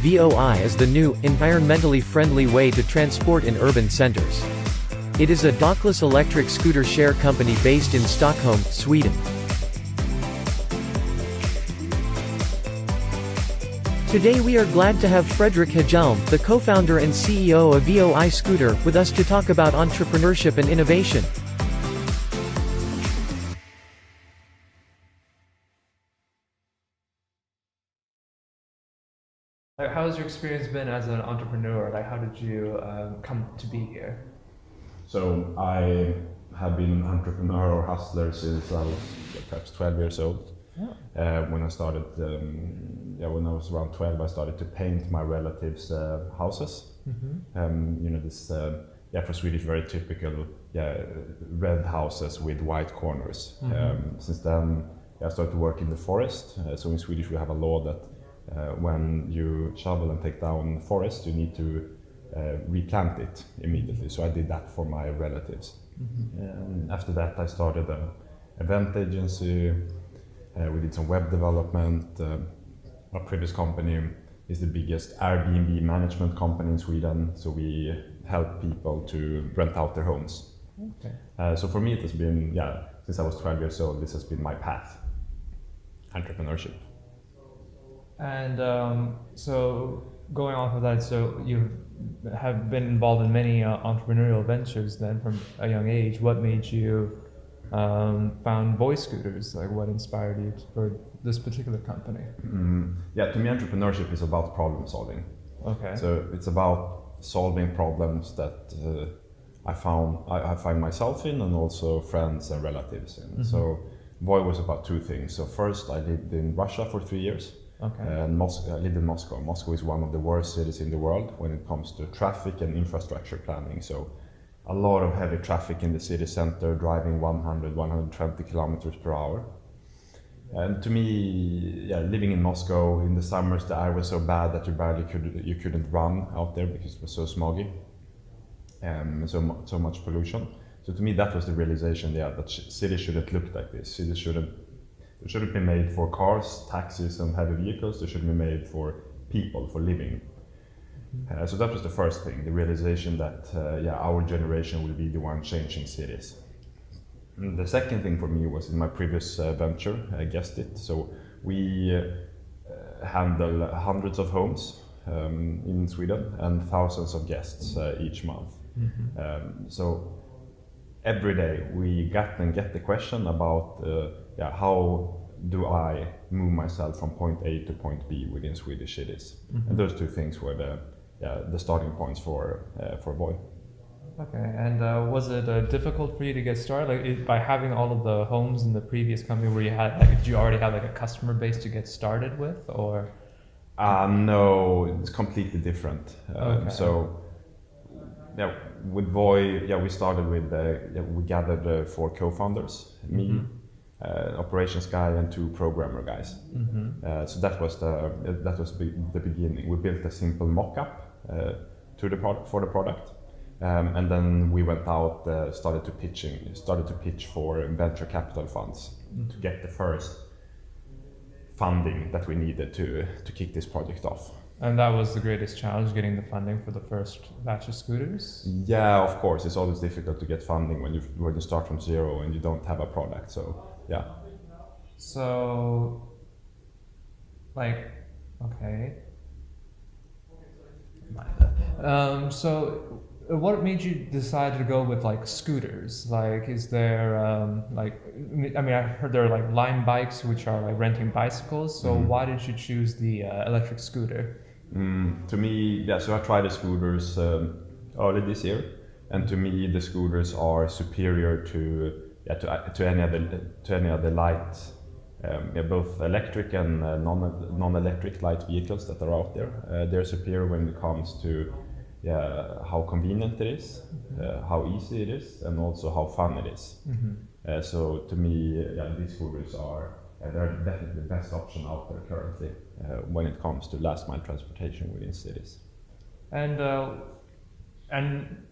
VOI is the new, environmentally friendly way to transport in urban centers. It is a dockless electric scooter share company based in Stockholm, Sweden. Today we are glad to have Fredrick Hjelm, the co-founder and CEO of VOI Scooter, with us to talk about entrepreneurship and innovation. How has your experience been as an entrepreneur? How did you come to be here? So I have been an entrepreneur or hustler since I was perhaps 12 years old. Yeah. When I started, when I was around 12, I started to paint my relatives' houses. Mm-hmm. This, for Swedish, very typical, red houses with white corners. Mm-hmm. Since then, I started to work in the forest. So in Swedish, we have a law that when you shovel and take down forest, you need to replant it immediately. So I did that for my relatives. Mm-hmm. After that, I started an event agency. We did some web development. Our previous company is the biggest Airbnb management company in Sweden. So we help people to rent out their homes. Okay. So for me, it has been, since I was 12 years old, this has been my path, entrepreneurship. And so going off of that, so you have been involved in many entrepreneurial ventures then from a young age. What made you found VOI Scooters? What inspired you for this particular company? To me, entrepreneurship is about problem solving. Okay. So it's about solving problems that I find myself in, and also friends and relatives in. Mm-hmm. So VOI was about two things. So first, I lived in Russia for 3 years. Okay. And I lived in Moscow. Moscow is one of the worst cities in the world when it comes to traffic and infrastructure planning. So a lot of heavy traffic in the city center, driving 100, 120 kilometers per hour. And to me, living in Moscow in the summers, the air was so bad that you couldn't run out there because it was so smoggy, so much pollution. So to me, that was the realization, that cities shouldn't look like this. Cities shouldn't be made for cars, taxis, and heavy vehicles. They should be made for people, for living. So that was the first thing, the realization that our generation will be the one changing cities. And the second thing for me was in my previous venture, I guessed it. So we handle hundreds of homes in Sweden and thousands of guests each month. Mm-hmm. So every day we get the question about how do I move myself from point A to point B within Swedish cities? Mm-hmm. And those two things were the starting points for VOI. Okay, and was it difficult for you to get started? By having all of the homes in the previous company, where you had, did you already have a customer base to get started with, or? No, it's completely different. Okay. So, with VOI, we started with, we gathered 4 co-founders, me, Mm-hmm. operations guy, and 2 programmer guys. Mm-hmm. So that was the beginning. We built a simple mock-up for the product. And then we went out, started to pitch for venture capital funds to get the first funding that we needed to kick this project off. And that was the greatest challenge, getting the funding for the first batch of scooters? Yeah, of course. It's always difficult to get funding when you start from zero and you don't have a product. So yeah. So, okay. So what made you decide to go with scooters? Is there I've heard there are Lime bikes, which are renting bicycles. So why did you choose the electric scooter? To me, so I tried the scooters early this year, and to me the scooters are superior to any other light, both electric and non-electric light vehicles that are out there. They're superior when it comes to how convenient it is, how easy it is, and also how fun it is. Mm-hmm. So to me, these scooters they're definitely the best option out there currently when it comes to last mile transportation within cities. And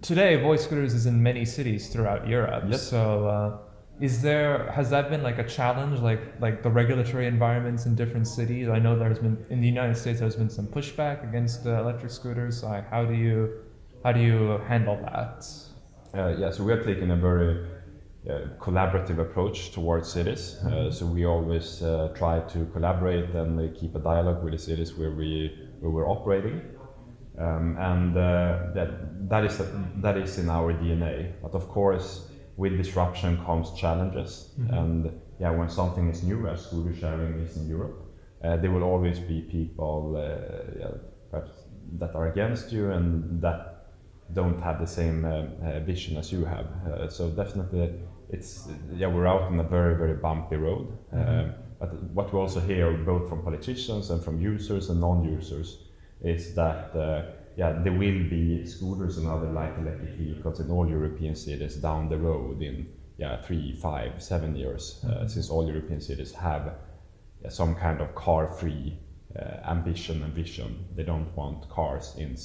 today, VOI Scooters is in many cities throughout Europe. Yes. So has that been like a challenge, like the regulatory environments in different cities? I know there's been in the United States there's been some pushback against electric scooters. Like how do you handle that? So we are taking a very collaborative approach towards cities. So we always try to collaborate and keep a dialogue with the cities where we're operating. That is in our DNA. But of course, with disruption comes challenges. And when something is new, as scooter sharing is in Europe, there will always be people perhaps that are against you and that don't have the same vision as you have. So definitely, we're out on a very, very bumpy road. But what we also hear both from politicians and from users and non-users is that there will be scooters and other light electric vehicles in all European cities down the road in 3, 5, 7 years, since all European cities have some kind of car-free ambition and vision. They don't want cars in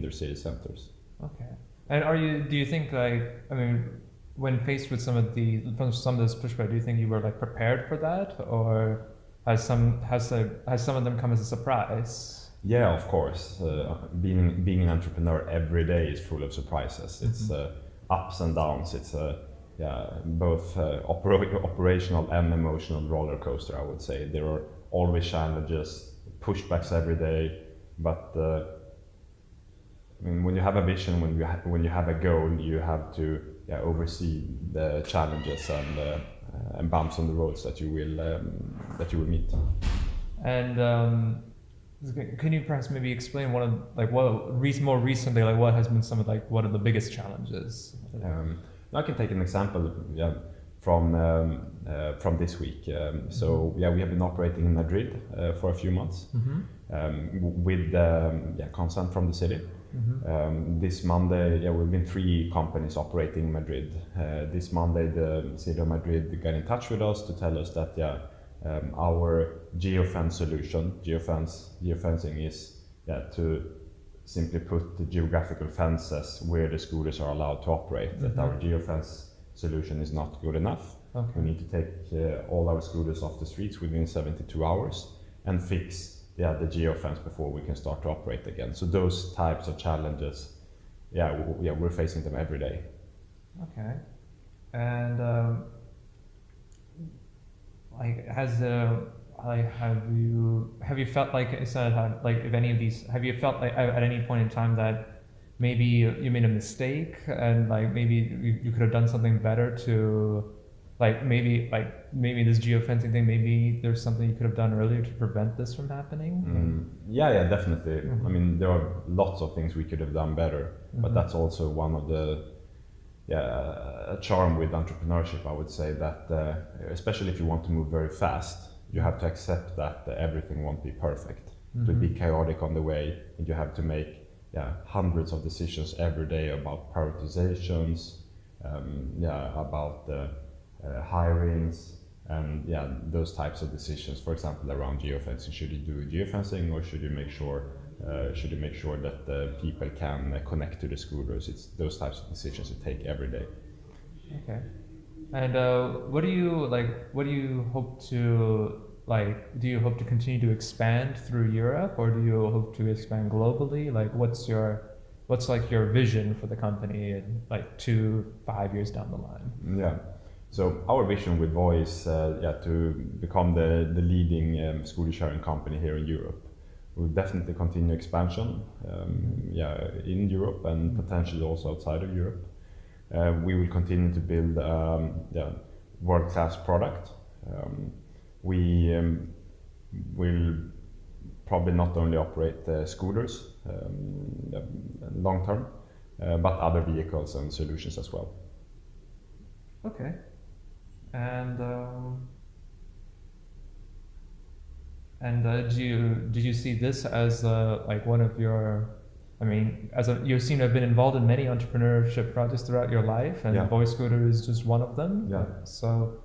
their city centers. Okay. And do you think when faced with some of this pushback, do you think you were prepared for that, or has some of them come as a surprise? Yeah, of course. Being an entrepreneur every day is full of surprises. It's ups and downs. It's both operational and emotional roller coaster, I would say. There are always challenges, pushbacks every day, but when you have a vision, when you have a goal, you have to oversee the challenges and bumps on the roads that you will meet. And can you perhaps maybe explain more recently, what has been some of what are the biggest challenges? I can take an example from this week. So we have been operating in Madrid for a few months with consent from the city. This Monday, we've been 3 companies operating in Madrid. This Monday, the city of Madrid got in touch with us to tell us that our geofence solution, geofencing is to simply put the geographical fences where the scooters are allowed to operate. That our geofence solution is not good enough. Okay. We need to take all our scooters off the streets within 72 hours and fix the geofence before we can start to operate again. So those types of challenges, we're facing them every day. Okay. And have you felt have you felt at any point in time that maybe you made a mistake and maybe you could have done something better to maybe this geofencing thing, maybe there's something you could have done earlier to prevent this from happening? Yeah, definitely. I mean, there are lots of things we could have done better, but that's also one of the a charm with entrepreneurship, I would say, that especially if you want to move very fast, you have to accept that everything won't be perfect. It will be chaotic on the way, and you have to make hundreds of decisions every day about prioritizations, about hirings, and those types of decisions. For example, around geofencing, should you do geofencing, or should you make sure that people can connect to the scooters? It's those types of decisions you take every day. Okay. And what do you hope to do you hope to continue to expand through Europe, or do you hope to expand globally? What's your vision for the company in 2-5 years down the line? Yeah. So our vision with VOI is to become the leading scooter sharing company here in Europe. We'll definitely continue expansion in Europe and potentially also outside of Europe. We will continue to build world-class product. We will probably not only operate scooters long term, but other vehicles and solutions as well. Okay. And did you see this as one of your? I mean, you seem to have been involved in many entrepreneurship projects throughout your life, and VOI Scooter is just one of them. Yeah. So,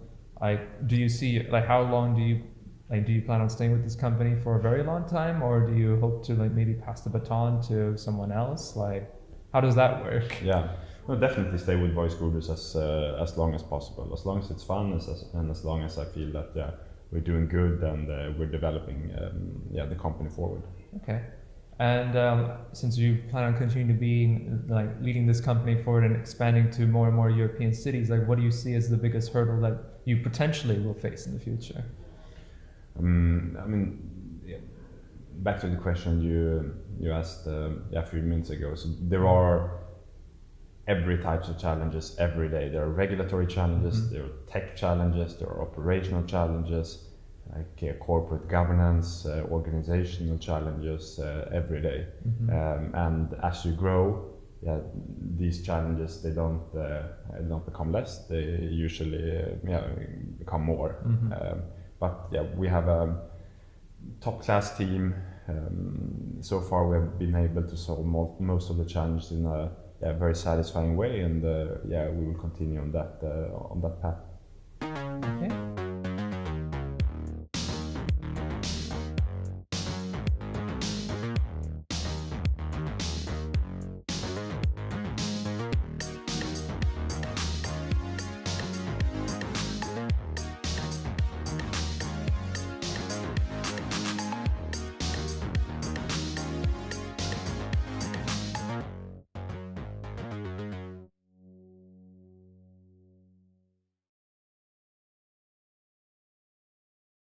do you see how long do you plan on staying with this company for a very long time, or do you hope to maybe pass the baton to someone else? How does that work? Yeah. No, definitely stay with VOI Scooters as long as possible, as long as it's fun, and as long as I feel that we're doing good and we're developing the company forward. Okay. And since you plan on continuing to be like leading this company forward and expanding to more and more European cities, like what do you see as the biggest hurdle that you potentially will face in the future? I mean, back to the question you asked a few minutes ago. So there are every types of challenges every day. There are regulatory challenges, there are tech challenges, there are operational challenges, like corporate governance, organizational challenges every day. And as you grow, these challenges they don't become less. They usually become more. But we have a top-class team. So far, we have been able to solve most of the challenges in a very satisfying way, and we will continue on that path. Okay.